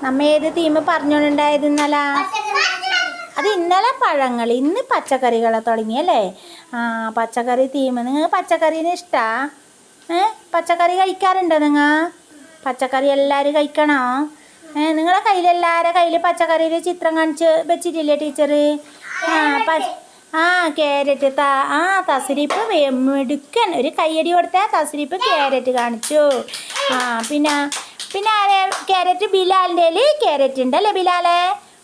നമ്മ ഏത് തീം പറഞ്ഞോണ്ടായത് ഇന്നലെ? അത് ഇന്നലെ പഴങ്ങൾ, ഇന്ന് പച്ചക്കറികളെ തുടങ്ങിയല്ലേ? ആ, പച്ചക്കറി തീം. നിങ്ങൾ പച്ചക്കറീനെ ഇഷ്ടാ? പച്ചക്കറി കഴിക്കാറുണ്ടോ നിങ്ങൾ? പച്ചക്കറി എല്ലാവരും കഴിക്കണോ? നിങ്ങളെ കയ്യിൽ എല്ലാവരുടെ കയ്യിൽ പച്ചക്കറിയുടെ ചിത്രം കാണിച്ച് വെച്ചിട്ടില്ലേ ടീച്ചർ? ക്യാരറ്റ് തസ്രീപ്പ് മിടുക്കൻ. ഒരു കയ്യടി കൊടുത്താൽ തസ്രീപ്പ് ക്യാരറ്റ് കാണിച്ചു. പിന്നെ ക്യാരറ്റ് ബിലാലിൻ്റെ ക്യാരറ്റ് ഉണ്ടല്ലേ ബിലാലെ?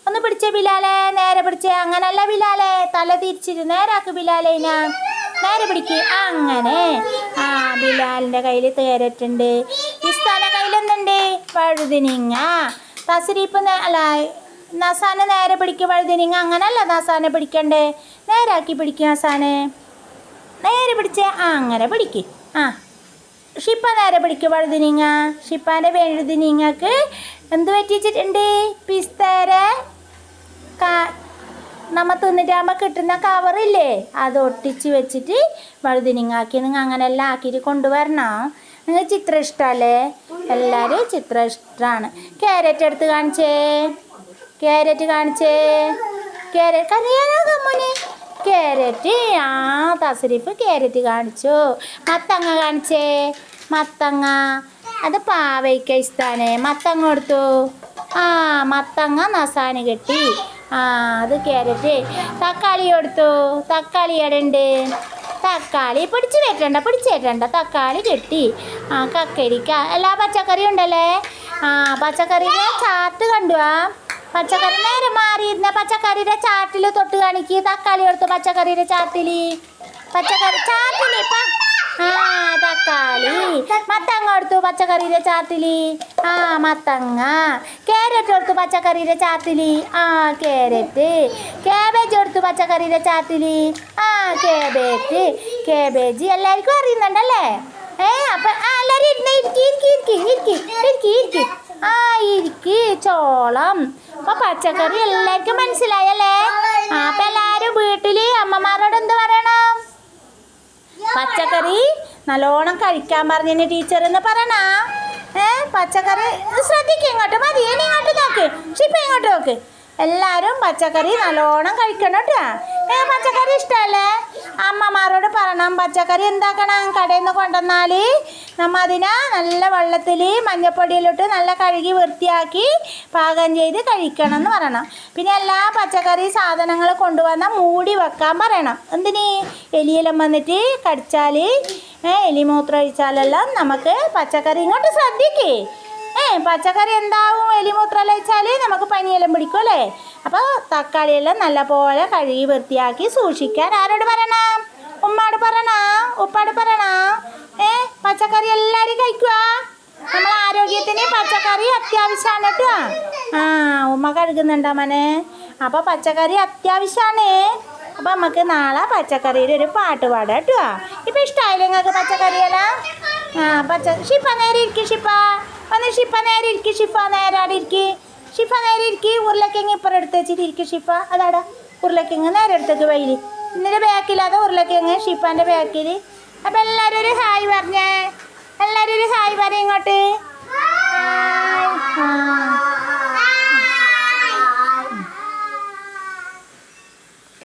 ഒന്ന് പിടിച്ചേ ബിലാലെ, നേരെ പിടിച്ചേ. അങ്ങനല്ല ബിലാലെ, തല തിരിച്ചിട്ട് നേരാക്ക് ബിലാലെ. നേരെ പിടിക്ക്, അങ്ങനെ. ബിലാലിൻ്റെ കയ്യിൽ ക്യാരറ്റ് ഉണ്ട്. ഇസ്താൻ്റെ കയ്യിലെന്തുണ്ട്? വഴുതിനിങ്ങ. തസ്രീപ്പ് അല്ല, നസാനെ നേരെ പിടിക്കുക. വഴുതിനിങ്ങ അങ്ങനല്ല നസാനെ പിടിക്കണ്ടേ, നേരാക്കി പിടിക്കുക. നസാനെ നേരെ പിടിച്ചേ. അങ്ങനെ പിടിക്ക്. ഷിപ്പ നേരെ പിടിക്കുക. വഴുതിനിങ്ങ. ഷിപ്പാൻ്റെ വഴുതിനിങ്ങക്ക് എന്ത് പറ്റിച്ചിട്ടുണ്ട്? പിസ്തേരെ നമ്മ തിന്നിട്ടാകുമ്പോൾ കിട്ടുന്ന കവറില്ലേ, അത് ഒട്ടിച്ച് വെച്ചിട്ട് വഴുതിനിങ്ങാക്കി. നിങ്ങൾ അങ്ങനെല്ലാം ആക്കിയിട്ട് കൊണ്ടുവരണം. നിങ്ങൾ ചിത്രം ഇഷ്ടമല്ലേ? എല്ലാവരും ചിത്രം ഇഷ്ടമാണ്. ക്യാരറ്റ് എടുത്ത് കാണിച്ചേ. ക്യാരറ്റ് കാണിച്ചേ. ക്യാരറ്റ് കറിയാനോനെ ക്യാരറ്റ്. തസ്രീഫ് ക്യാരറ്റ് കാണിച്ചു. മത്തങ്ങ കാണിച്ചേ. മത്തങ്ങ അത് പാവയ്ക്ക ഇഷ്ടാനെ. മത്തങ്ങ കൊടുത്തു. മത്തങ്ങ നസാന് കെട്ടി. അത് ക്യാരറ്റ്. തക്കാളി കൊടുത്തു. തക്കാളി ഇടണ്ട്. തക്കാളി പിടിച്ചേറ്റണ്ട. തക്കാളി കെട്ടി. കക്കരിക്ക. എല്ലാ പച്ചക്കറിയും ഉണ്ടല്ലേ? പച്ചക്കറിയുടെ ചാർട്ട് കണ്ടുവാ. പച്ചക്കറി നേരെ മാറിയിരുന്ന പച്ചക്കറിയുടെ ചാർട്ടിൽ തൊട്ട് കാണിക്ക്. തക്കാളി കൊടുത്തു പച്ചക്കറിയുടെ ചാർട്ടിൽ. പച്ചക്കറി ചാർട്ടിൽ തക്കാളി. മത്തങ്ങ കൊടുത്തു പച്ചക്കറിയുടെ ചാർട്ടിൽ. മത്തങ്ങ. ക്യാരറ്റ് കൊടുത്തു പച്ചക്കറിയുടെ ചാർട്ടിൽ. ക്യാരറ്റ്. ക്യാബേജ് കൊടുത്തു പച്ചക്കറിയുടെ ചാർട്ടിൽ. ക്യാബേജ്. ക്യാബേജ് എല്ലാവർക്കും അറിയുന്നുണ്ടല്ലേ? അപ്പം എല്ലാവരും ഇരിക്ക്. ചോളം. അപ്പം പച്ചക്കറി എല്ലാവർക്കും മനസ്സിലായല്ലേ? അപ്പം എല്ലാവരും വീട്ടിൽ അമ്മമാരോട് എന്ത് പറയണം? പച്ചക്കറി നല്ലോണം കഴിക്കാൻ പറഞ്ഞതിന് ടീച്ചർ എന്ന് പറയണ. പച്ചക്കറി ശ്രദ്ധിക്കും. ഇങ്ങോട്ട് മതി. ഇനി ഇങ്ങോട്ട് നോക്ക്. ഷിപ്പ ഇങ്ങോട്ട് നോക്ക്. എല്ലാവരും പച്ചക്കറി നല്ലോണം കഴിക്കണം കേട്ടോ. പച്ചക്കറി ഇഷ്ടമല്ലേ? അമ്മമാരോട് പറയണം പച്ചക്കറി എന്താക്കണം? കടയിൽ നിന്ന് കൊണ്ടുവന്നാൽ നമ്മൾ അതിനെ നല്ല വെള്ളത്തിൽ മഞ്ഞപ്പൊടിയിലിട്ട് നല്ല കഴുകി വൃത്തിയാക്കി പാകം ചെയ്ത് കഴിക്കണം എന്ന് പറയണം. പിന്നെ എല്ലാ പച്ചക്കറി സാധനങ്ങൾ കൊണ്ടുവന്നാൽ മൂടി വെക്കാൻ പറയണം. എന്തിന്? എലിയെല്ലാം വന്നിട്ട് കടിച്ചാൽ, എലിമൂത്രം ഒഴിച്ചാലെല്ലാം നമുക്ക് പച്ചക്കറി. ഇങ്ങോട്ട് ശ്രദ്ധിക്കേ. പച്ചക്കറി എന്താവും? എലിമൂത്രം ഒഴിച്ചാൽ നമുക്ക് പനിയെല്ലാം പിടിക്കും അല്ലേ? അപ്പോൾ തക്കാളിയെല്ലാം നല്ലപോലെ കഴുകി വൃത്തിയാക്കി സൂക്ഷിക്കാൻ ആരോട് പറയണം? ഉമ്മാട് പറയണം, ഉപ്പാട് പറയണം. പച്ചക്കറി എല്ലാവരും കഴിക്കുക. നമ്മളെ ആരോഗ്യത്തിന് പച്ചക്കറി അത്യാവശ്യമാണ് കേട്ടോ. ഉമ്മ കഴുകുന്നുണ്ടോ മോനെ? അപ്പോൾ പച്ചക്കറി അത്യാവശ്യമാണ്. അപ്പോൾ നമുക്ക് നാളെ പച്ചക്കറിയുടെ ഒരു പാട്ട് പാടാം കേട്ടോ. ഇപ്പം ഇഷ്ടമായില്ലേ നിങ്ങൾക്ക് പച്ചക്കറിയെല്ലാം? ഷിപ്പ നേരെ ഇരിക്കും. ഷിപ്പ നേരെ ഇരിക്കും. ഷിഫ നേരെ അവിടെ ഇരിക്കും. ഷിഫ നേരെ ഇരിക്കും. ഉരുളക്കിഴങ്ങ് ഇപ്പുറം എടുത്ത് വെച്ചിട്ട് ഇരിക്കും. ഷിഫ അതാടാ ഉരുളക്കിഴങ്ങ് നേരെ എടുത്തേക്ക് വൈലി. ഇന്നലെ ബാക്കില്ലാതെ ഉരുളക്കിഴങ്ങ് ഷിപ്പാൻ്റെ ബാക്കിൽ. അപ്പം എല്ലാവരും ഒരു ഹായ് പറഞ്ഞേ. എല്ലാവരും ഒരു ഹായ് പറയും ഇങ്ങോട്ട്.